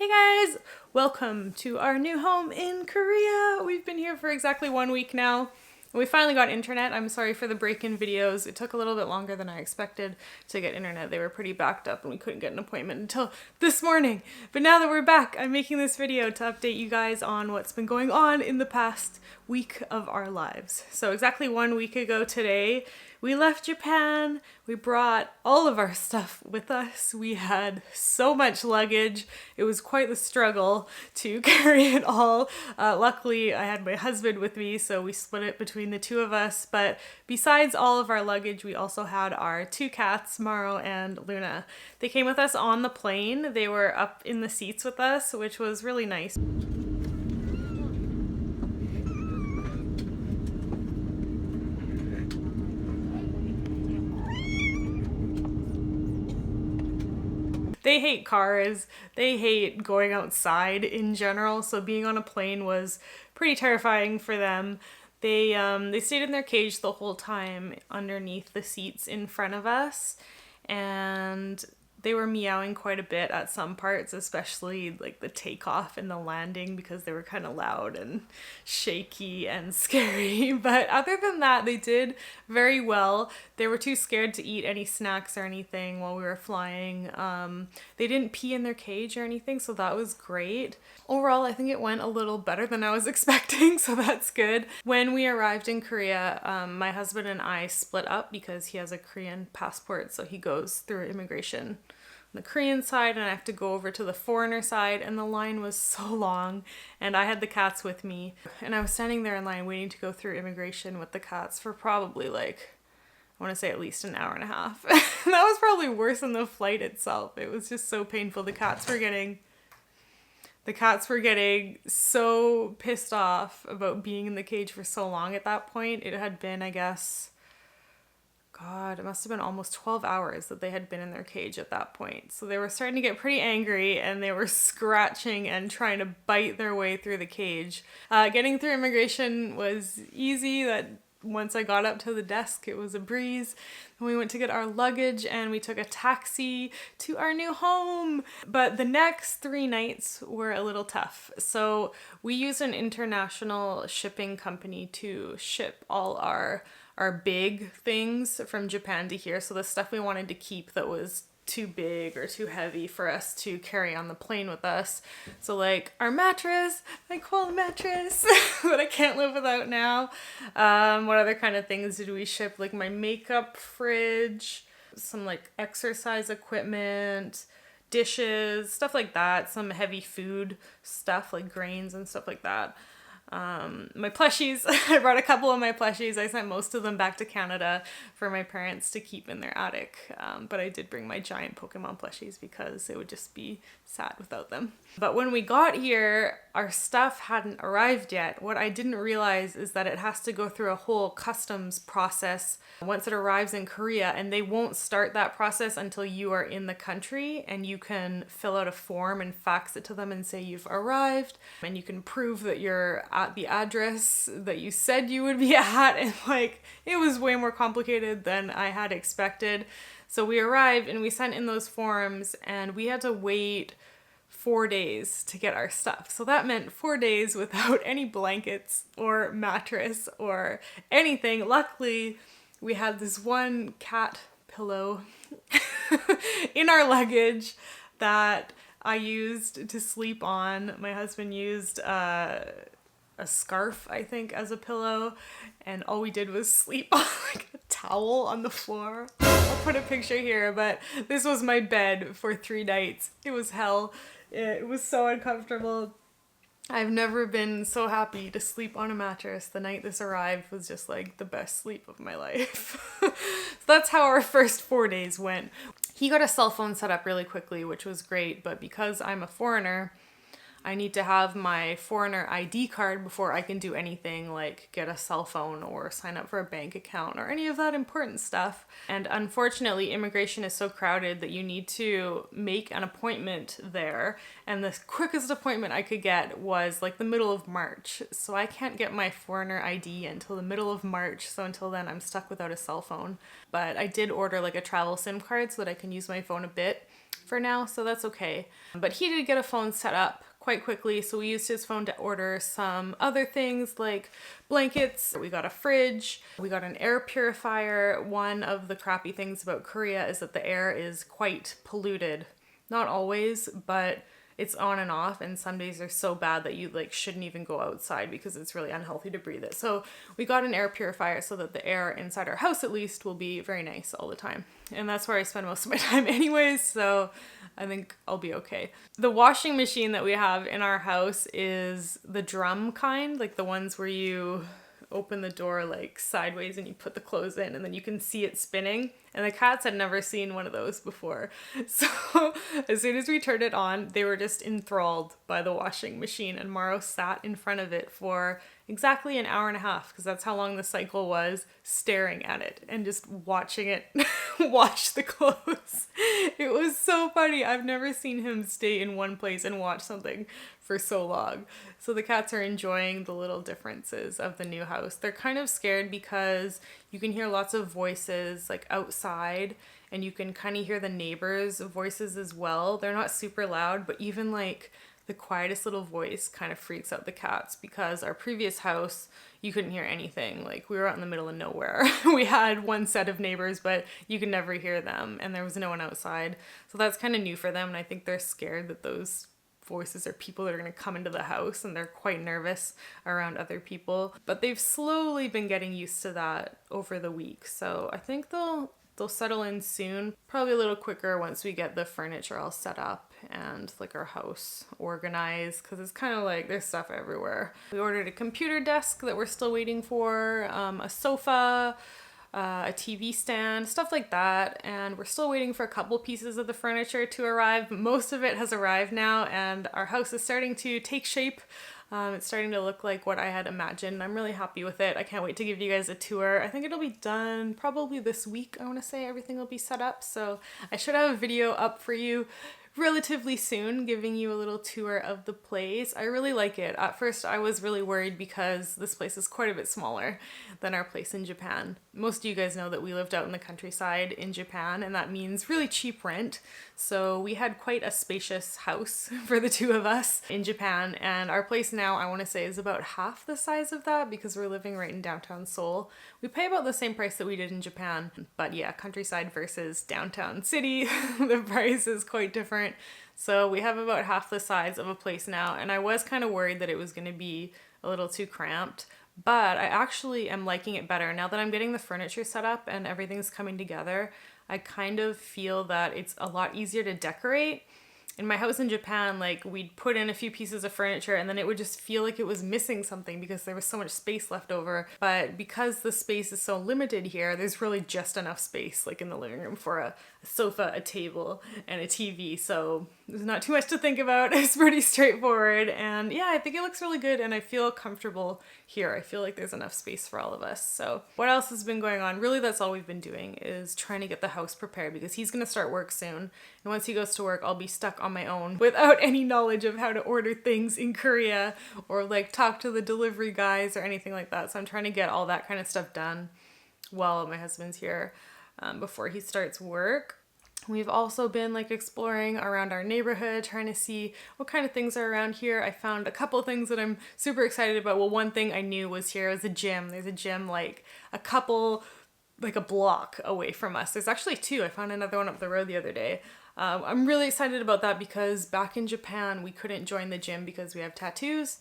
Hey guys! Welcome to our new home in Korea. We've been here for exactly 1 week now. We finally got internet. I'm sorry for the break-in videos. It took a little bit longer than I expected to get internet. They were pretty backed up and we couldn't get an appointment until this morning. But now that we're back, I'm making this video to update you guys on what's been going on in the past week of our lives. So exactly 1 week ago today, we left Japan. We brought all of our stuff with us. We had so much luggage. It was quite the struggle to carry it all. Luckily, I had my husband with me, so we split it between the two of us. But besides all of our luggage, we also had our two cats, Maro and Luna. They came with us on the plane. They were up in the seats with us, which was really nice. They hate cars, they hate going outside in general, so being on a plane was pretty terrifying for them. They stayed in their cage the whole time underneath the seats in front of us, and they were meowing quite a bit at some parts, especially like the takeoff and the landing, because they were kind of loud and shaky and scary. But other than that, they did very well. They were too scared to eat any snacks or anything while we were flying. They didn't pee in their cage or anything, so that was great. Overall, I think it went a little better than I was expecting, so that's good. When we arrived in Korea, my husband and I split up because he has a Korean passport, so he goes through immigration on the Korean side and I have to go over to the foreigner side, and the line was so long and I had the cats with me and I was standing there in line waiting to go through immigration with the cats for probably like, I want to say at least an hour and a half. That was probably worse than the flight itself. It was just so painful. The cats were getting so pissed off about being in the cage for so long at that point. It had been, I guess, God, it must have been almost 12 hours that they had been in their cage at that point. So they were starting to get pretty angry and they were scratching and trying to bite their way through the cage. Getting through immigration was easy. Once I got up to the desk, it was a breeze. Then we went to get our luggage and we took a taxi to our new home. But the next 3 nights were a little tough. So we use an international shipping company to ship all our big things from Japan to here. So the stuff we wanted to keep that was too big or too heavy for us to carry on the plane with us. So like our mattress, my cold mattress that I can't live without now. What other kind of things did we ship? Like my makeup fridge, some like exercise equipment, dishes, stuff like that. Some heavy food stuff like grains and stuff like that. My plushies, I brought a couple of my plushies. I sent most of them back to Canada for my parents to keep in their attic. But I did bring my giant Pokemon plushies because it would just be sad without them. But when we got here, our stuff hadn't arrived yet. What I didn't realize is that it has to go through a whole customs process once it arrives in Korea, and they won't start that process until you are in the country and you can fill out a form and fax it to them and say you've arrived, and you can prove that you're at the address that you said you would be at, and like it was way more complicated than I had expected. So we arrived and we sent in those forms and we had to wait 4 days to get our stuff. So that meant 4 days without any blankets or mattress or anything. Luckily, we had this one cat pillow in our luggage that I used to sleep on. My husband used a scarf, I think, as a pillow, and all we did was sleep on like a towel on the floor. I'll put a picture here, but this was my bed for 3 nights. It was hell. It was so uncomfortable. I've never been so happy to sleep on a mattress. The night this arrived was just like the best sleep of my life. So that's how our first 4 days went. He got a cell phone set up really quickly, which was great, but because I'm a foreigner, I need to have my foreigner ID card before I can do anything like get a cell phone or sign up for a bank account or any of that important stuff. And unfortunately, immigration is so crowded that you need to make an appointment there. And the quickest appointment I could get was like the middle of March. So I can't get my foreigner ID until the middle of March. So until then, I'm stuck without a cell phone. But I did order like a travel SIM card so that I can use my phone a bit. for now, so that's okay. But he did get a phone set up quite quickly, so we used his phone to order some other things like blankets. We got a fridge, we got an air purifier. One of the crappy things about Korea is that the air is quite polluted. Not always, but it's on and off, and some days are so bad that you like shouldn't even go outside because it's really unhealthy to breathe it. So we got an air purifier so that the air inside our house at least will be very nice all the time. And that's where I spend most of my time anyways, so I think I'll be okay. The washing machine that we have in our house is the drum kind, like the ones where you open the door like sideways and you put the clothes in and then you can see it spinning. And the cats had never seen one of those before. So as soon as we turned it on, they were just enthralled by the washing machine, and Maro sat in front of it for exactly an hour and a half, because that's how long the cycle was, staring at it and just watching it wash the clothes. It was so funny. I've never seen him stay in one place and watch something for so long. So the cats are enjoying the little differences of the new house. They're kind of scared because you can hear lots of voices like outside, and you can kind of hear the neighbors' voices as well. They're not super loud, but even like the quietest little voice kind of freaks out the cats, because our previous house, you couldn't hear anything. Like, we were out in the middle of nowhere. We had one set of neighbors, but you could never hear them, and there was no one outside. So that's kind of new for them, and I think they're scared that those voices are people that are going to come into the house, and they're quite nervous around other people. But they've slowly been getting used to that over the week, so I think they'll settle in soon. Probably a little quicker once we get the furniture all set up and like our house organized, because it's kind of like there's stuff everywhere. We ordered a computer desk that we're still waiting for, a sofa, a TV stand, stuff like that, and we're still waiting for a couple pieces of the furniture to arrive. Most of it has arrived now, and our house is starting to take shape. It's starting to look like what I had imagined. I'm really happy with it. I can't wait to give you guys a tour. I think it'll be done probably this week. I want to say everything will be set up, so I should have a video up for you relatively soon, giving you a little tour of the place. I really like it. At first I was really worried because this place is quite a bit smaller than our place in Japan. Most of you guys know that we lived out in the countryside in Japan, and that means really cheap rent. So we had quite a spacious house for the two of us in Japan, and our place now, I want to say, is about half the size of that because we're living right in downtown Seoul. We pay about the same price that we did in Japan, but yeah, countryside versus downtown city, the price is quite different. So we have about half the size of a place now, and I was kind of worried that it was going to be a little too cramped, but I actually am liking it better. Now that I'm getting the furniture set up and everything's coming together, I kind of feel that it's a lot easier to decorate. In my house in Japan, like, we'd put in a few pieces of furniture and then it would just feel like it was missing something because there was so much space left over. But because the space is so limited here, there's really just enough space, like in the living room, for a sofa, a table, and a TV. So there's not too much to think about. It's pretty straightforward. And yeah, I think it looks really good and I feel comfortable here. I feel like there's enough space for all of us. So what else has been going on? Really, that's all we've been doing, is trying to get the house prepared, because he's going to start work soon. And once he goes to work, I'll be stuck on my own without any knowledge of how to order things in Korea or like talk to the delivery guys or anything like that. So I'm trying to get all that kind of stuff done while my husband's here before he starts work. We've also been like exploring around our neighborhood, trying to see what kind of things are around here. I found a couple things that I'm super excited about. Well, one thing I knew was here was a gym. There's a gym like a block away from us. There's actually two. I found another one up the road the other day. I'm really excited about that because back in Japan, we couldn't join the gym because we have tattoos,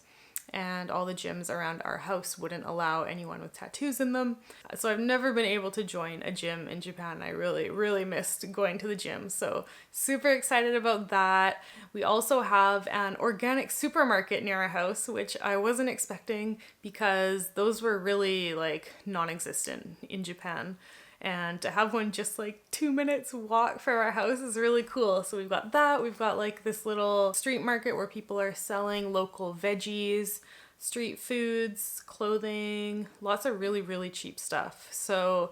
and all the gyms around our house wouldn't allow anyone with tattoos in them. So I've never been able to join a gym in Japan. I really, really missed going to the gym. So super excited about that. We also have an organic supermarket near our house, which I wasn't expecting because those were really like non-existent in Japan. And to have one just like 2 minutes walk from our house is really cool. So we've got that. We've got like this little street market where people are selling local veggies, street foods, clothing, lots of really, really cheap stuff. So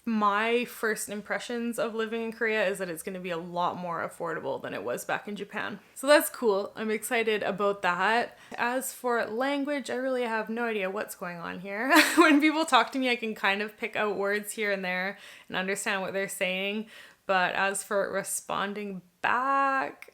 my first impressions of living in Korea is that it's going to be a lot more affordable than it was back in Japan. So that's cool. I'm excited about that. As for language, I really have no idea what's going on here. When people talk to me, I can kind of pick out words here and there and understand what they're saying. But as for responding back,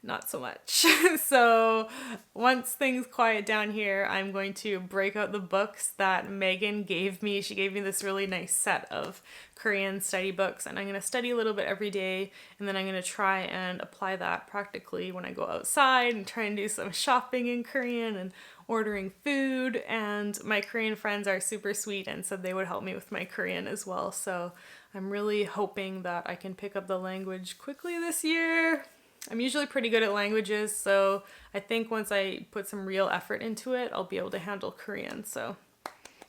not so much. So once things quiet down here, I'm going to break out the books that Megan gave me. She gave me this really nice set of Korean study books, and I'm going to study a little bit every day, and then I'm going to try and apply that practically when I go outside and try and do some shopping in Korean and ordering food. And my Korean friends are super sweet and said they would help me with my Korean as well. So I'm really hoping that I can pick up the language quickly this year. I'm usually pretty good at languages, so I think once I put some real effort into it, I'll be able to handle Korean, so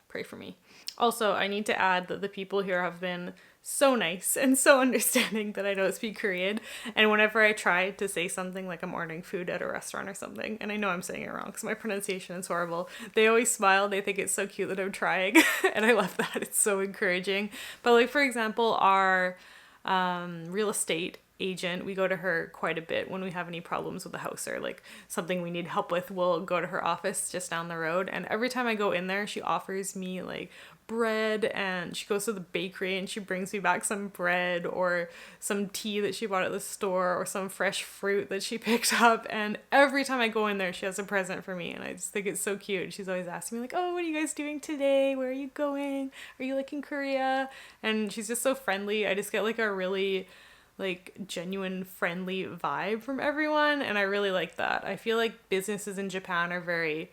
pray for me. Also, I need to add that the people here have been so nice and so understanding that I don't speak Korean, and whenever I try to say something like I'm ordering food at a restaurant or something, and I know I'm saying it wrong because my pronunciation is horrible, they always smile. They think it's so cute that I'm trying, and I love that. It's so encouraging. But like, for example, our real estate agent, we go to her quite a bit when we have any problems with the house or like something we need help with. We'll go to her office just down the road, and every time I go in there, she offers me like bread, and she goes to the bakery and she brings me back some bread or some tea that she bought at the store or some fresh fruit that she picked up. And every time I go in there, she has a present for me, and I just think it's so cute. She's always asking me like, oh, what are you guys doing today? Where are you going? Are you like in Korea? And she's just so friendly. I just get like a really like genuine friendly vibe from everyone, and I really like that. I feel like businesses in Japan are very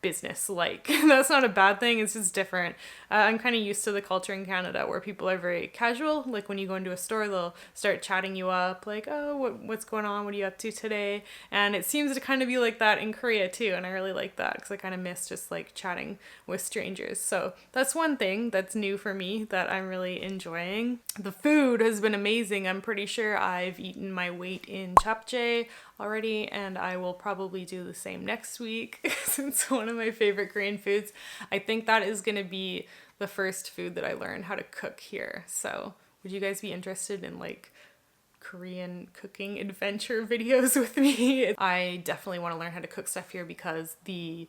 business-like. That's not a bad thing, it's just different. I'm kind of used to the culture in Canada where people are very casual. Like when you go into a store, they'll start chatting you up like, oh, what's going on? What are you up to today? And it seems to kind of be like that in Korea too, and I really like that because I kind of miss just like chatting with strangers. So that's one thing that's new for me that I'm really enjoying. The food has been amazing. I'm pretty sure I've eaten my weight in japchae already, and I will probably do the same next week since it's one of my favorite Korean foods. I think that is going to be the first food that I learn how to cook here. So would you guys be interested in like Korean cooking adventure videos with me? I definitely want to learn how to cook stuff here because the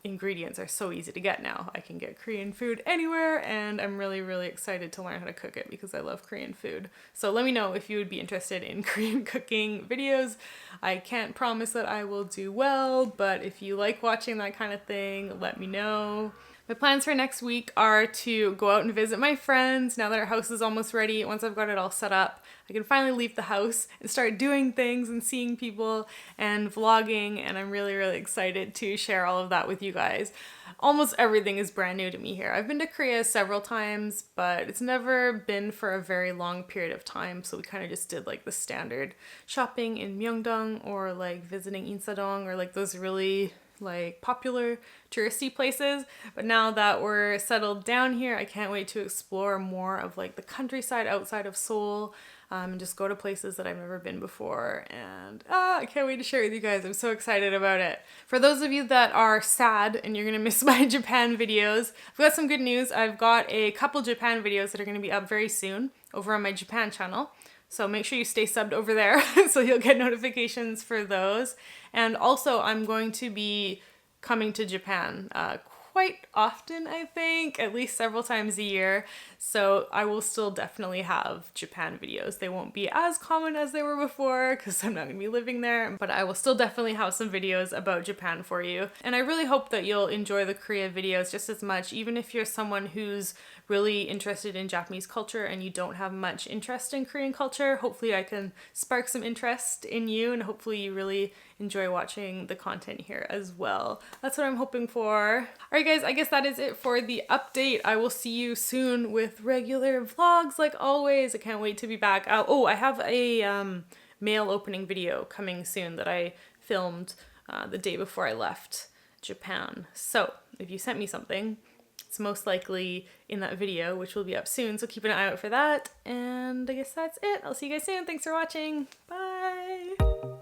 ingredients are so easy to get now. I can get Korean food anywhere, and I'm really, really excited to learn how to cook it because I love Korean food. So let me know if you would be interested in Korean cooking videos. I can't promise that I will do well, but if you like watching that kind of thing, let me know. My plans for next week are to go out and visit my friends now that our house is almost ready. Once I've got it all set up, I can finally leave the house and start doing things and seeing people and vlogging, and I'm really, really excited to share all of that with you guys. Almost everything is brand new to me here. I've been to Korea several times, but it's never been for a very long period of time, so we kind of just did like the standard shopping in Myeongdong or like visiting Insadong or like those really like popular touristy places. But now that we're settled down here, I can't wait to explore more of like the countryside outside of Seoul, and just go to places that I've never been before. And I can't wait to share with you guys. I'm so excited about it. For those of you that are sad and you're gonna miss my Japan videos, I've got some good news. I've got a couple Japan videos that are gonna be up very soon over on my Japan channel. So make sure you stay subbed over there so you'll get notifications for those. And also I'm going to be coming to Japan quite often, I think, at least several times a year. So I will still definitely have Japan videos. They won't be as common as they were before because I'm not going to be living there, but I will still definitely have some videos about Japan for you. And I really hope that you'll enjoy the Korea videos just as much, even if you're someone who's really interested in Japanese culture and you don't have much interest in Korean culture. Hopefully I can spark some interest in you, and hopefully you really enjoy watching the content here as well. That's what I'm hoping for. Alright guys, I guess that is it for the update. I will see you soon with regular vlogs like always. I can't wait to be back. Oh, I have a mail opening video coming soon that I filmed the day before I left Japan. So if you sent me something, it's most likely in that video, which will be up soon, so keep an eye out for that. And I guess that's it. I'll see you guys soon. Thanks for watching. Bye!